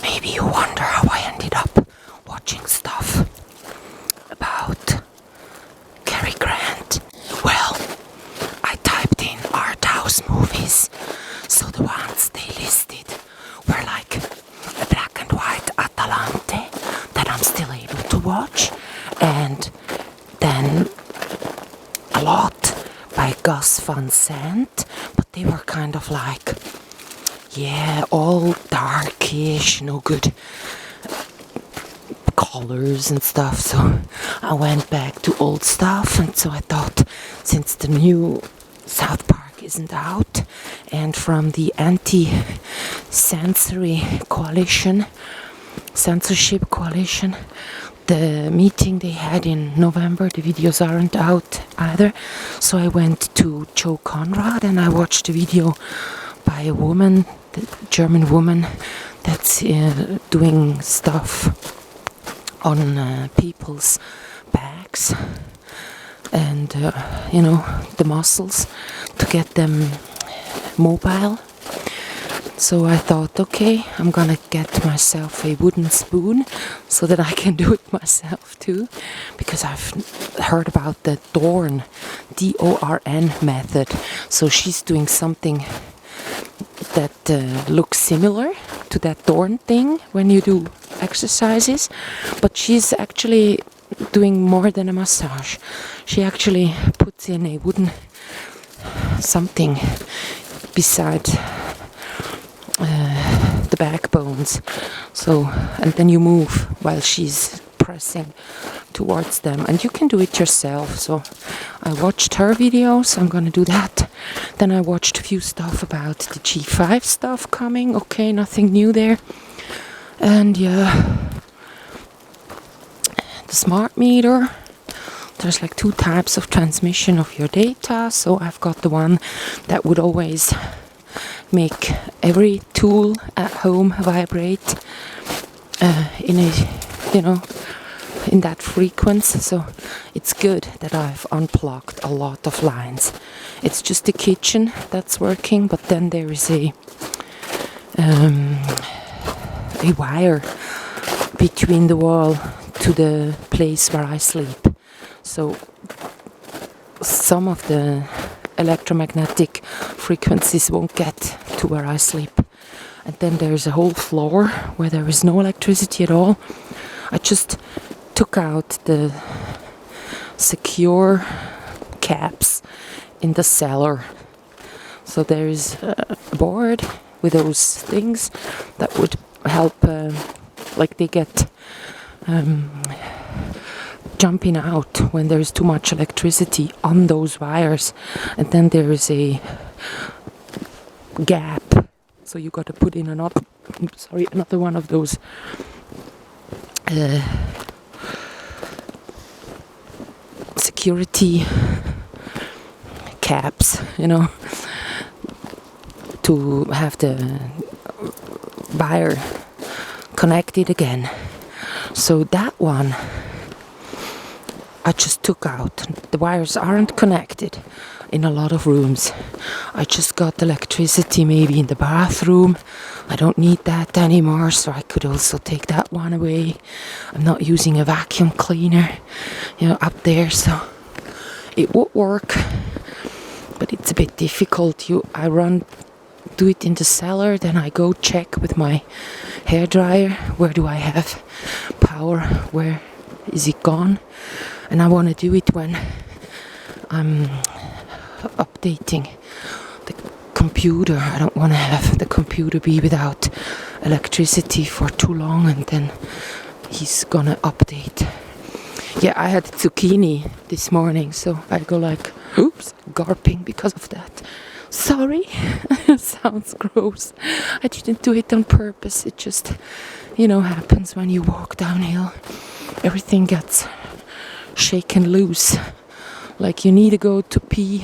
Maybe you wonder how I ended up watching stuff about Cary Grant. Well, I typed in art house movies, so the ones they listed were like a black and white Atalante that I'm still able to watch, and then a lot by Gus Van Sant, but they were kind of like, all darkish, no good colors and stuff. So I went back to old stuff, and so I thought, since the new South Park isn't out, and from the censorship coalition, the meeting they had in November, the videos aren't out either. So I went to Joe Conrad and I watched a video by a woman, the German woman, that's doing stuff on people's backs and the muscles to get them mobile. So I thought, okay, I'm gonna get myself a wooden spoon so that I can do it myself too, because I've heard about the Dorn, D-O-R-N method. So she's doing something that looks similar to that Dorn thing when you do exercises, but she's actually doing more than a massage. She actually puts in a wooden something beside the backbones, so, and then you move while she's pressing towards them, and you can do it yourself. So I watched her videos, I'm gonna do that. Then I watched a few stuff about the G5 stuff coming. Okay, nothing new there. And the smart meter, there's like 2 types of transmission of your data. So I've got the one that would always make every tool at home vibrate in that frequency. So it's good that I've unplugged a lot of lines. It's just the kitchen that's working, but then there is a wire between the wall to the place where I sleep. So some of the electromagnetic frequencies won't get to where I sleep. And then there's a whole floor where there is no electricity at all. I just took out the secure caps in the cellar. So there's a board with those things that would help, like they get jumping out when there's too much electricity on those wires. And then there is a gap, so you got to put in another one of those security caps, to have the wire connected again. So that one I just took out. The wires aren't connected in a lot of rooms. I just got electricity maybe in the bathroom. I don't need that anymore, so I could also take that one away. I'm not using a vacuum cleaner, up there, so it would work, but it's a bit difficult. Do it in the cellar, then I go check with my hairdryer, where do I have power, where is it gone? And I want to do it when I'm updating the computer. I don't want to have the computer be without electricity for too long, and then he's gonna update. Yeah, I had zucchini this morning, so I go like, oops, garping because of that. Sorry, sounds gross. I didn't do it on purpose. It just, happens when you walk downhill. Everything gets shaken loose. Like you need to go to pee.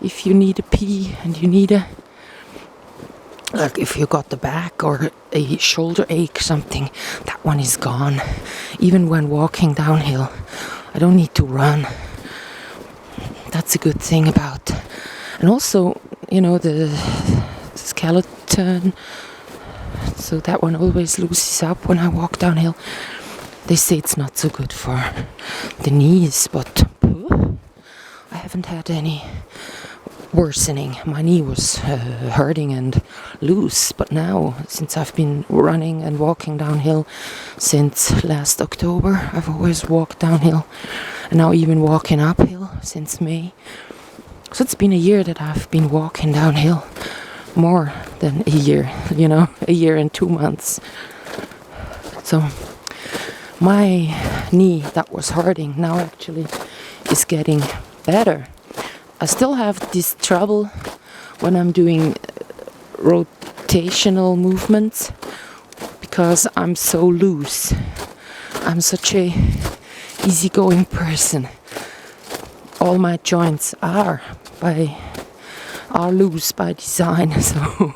If you need a pee and you need like if you got the back or a shoulder ache, something, that one is gone. Even when walking downhill, I don't need to run. That's a good thing about. And also, the skeleton, So that one always looses up when I walk downhill. They say it's not so good for the knees, but I haven't had any worsening. My knee was hurting and loose, but now, since I've been running and walking downhill since last October, I've always walked downhill, and now even walking uphill since May. So it's been a year that I've been walking downhill, more than a year, a year and 2 months. So my knee that was hurting now actually is getting better. I still have this trouble when I'm doing rotational movements because I'm so loose. I'm such a easygoing person. All my joints are loose by design, so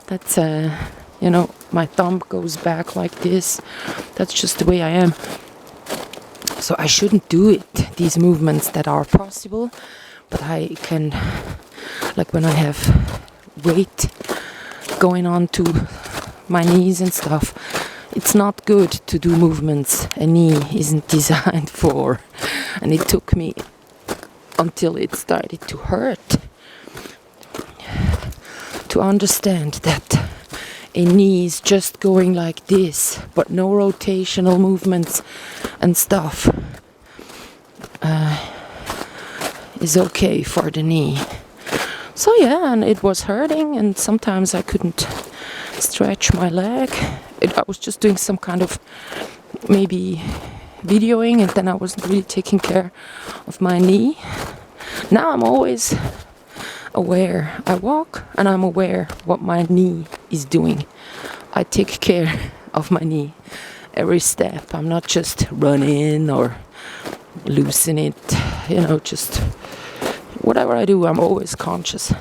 that's my thumb goes back like this. That's just the way I am. So I shouldn't do it, these movements that are possible, but I can, like when I have weight going on to my knees and stuff, it's not good to do movements a knee isn't designed for. And it took me until it started to hurt to understand that a knee is just going like this, but no rotational movements and stuff is okay for the knee. So yeah, and it was hurting, and sometimes I couldn't stretch my leg. I was just doing some kind of maybe videoing, and then I wasn't really taking care of my knee. Now I'm always aware. I walk and I'm aware what my knee is doing. I take care of my knee every step. I'm not just running or loosen it, just whatever I do, I'm always conscious.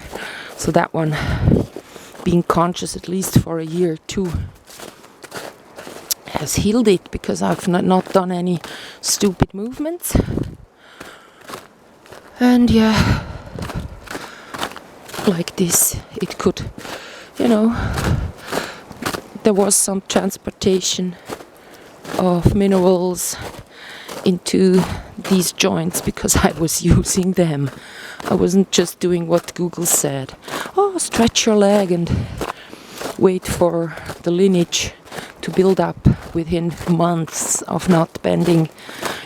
So that one, being conscious at least for a year or two, has healed it because I've not done any stupid movements. And yeah, like this, it could, there was some transportation of minerals into these joints because I was using them. I wasn't just doing what Google said. Oh, stretch your leg and wait for the lineage to build up within months of not bending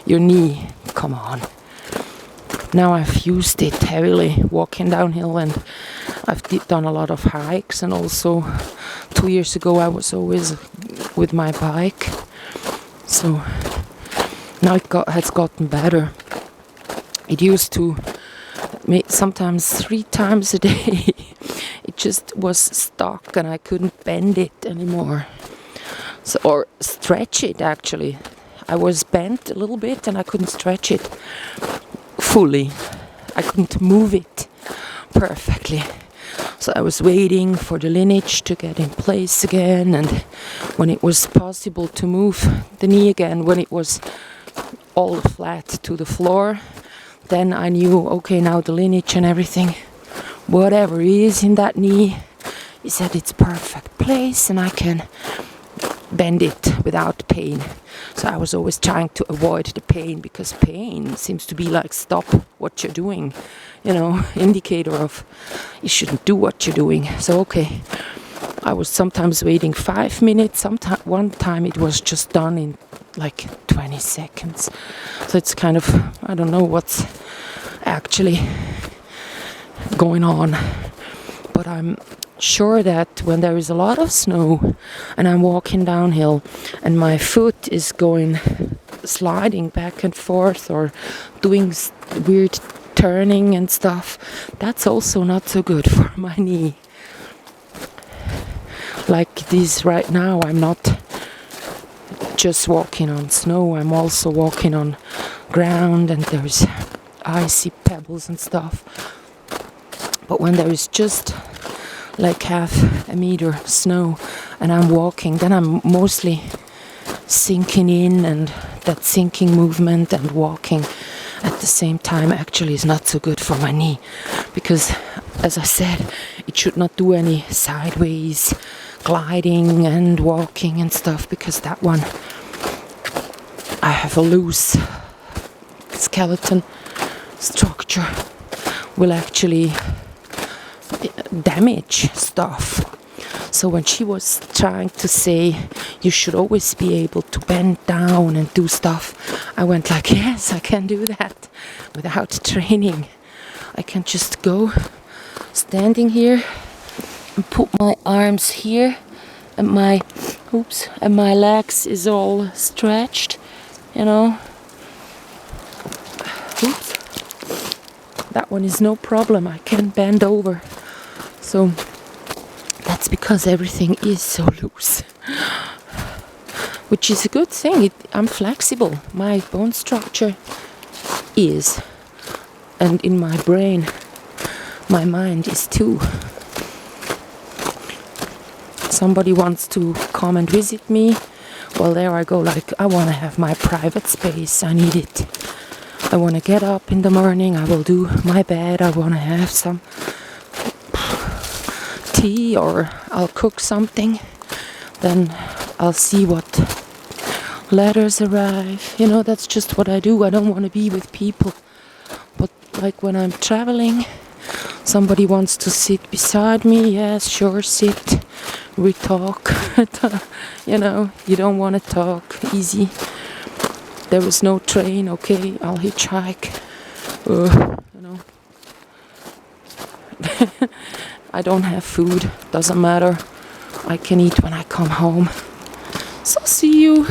your knee. Come on. Now I've used it heavily walking downhill, and I've done a lot of hikes, and also 2 years ago I was always with my bike. So now it has gotten better. It used to sometimes 3 times a day. It just was stuck and I couldn't bend it anymore. So, or stretch it actually. I was bent a little bit and I couldn't stretch it fully. I couldn't move it perfectly. So I was waiting for the lineage to get in place again, and when it was possible to move the knee again, when it was all flat to the floor, then I knew, okay, now the lineage and everything, whatever is in that knee, is at its perfect place and I can bend it without pain. So I was always trying to avoid the pain, because pain seems to be like, stop what you're doing, indicator of you shouldn't do what you're doing. So okay, I was sometimes waiting 5 minutes, one time it was just done in like 20 seconds. So it's kind of, I don't know what's actually going on, but I'm sure that when there is a lot of snow and I'm walking downhill and my foot is sliding back and forth or doing weird turning and stuff, that's also not so good for my knee. Like this right now, I'm not just walking on snow, I'm also walking on ground and there's icy pebbles and stuff. But when there is just like half a meter snow and I'm walking, then I'm mostly sinking in, and that sinking movement and walking at the same time actually is not so good for my knee, because as I said, it should not do any sideways gliding and walking and stuff, because that one I have a loose skeleton structure, will actually damage stuff. So when she was trying to say you should always be able to bend down and do stuff, I went like, yes, I can do that without training. I can just go standing here and put my arms here, and my legs is all stretched, you know. Oops. That one is no problem. I can bend over. So that's because everything is so loose, which is a good thing. I'm flexible. My bone structure is, and in my brain, my mind is too. Somebody wants to come and visit me, well, there I go, like, I want to have my private space. I need it. I want to get up in the morning, I will do my bed, I want to have some tea, or I'll cook something, then I'll see what letters arrive. You know, that's just what I do. I don't want to be with people. But like when I'm traveling, somebody wants to sit beside me, yes, sure, sit, we talk. You know, you don't want to talk, easy. There is no train, okay, I'll hitchhike. You know. I don't have food, doesn't matter. I can eat when I come home. So see you.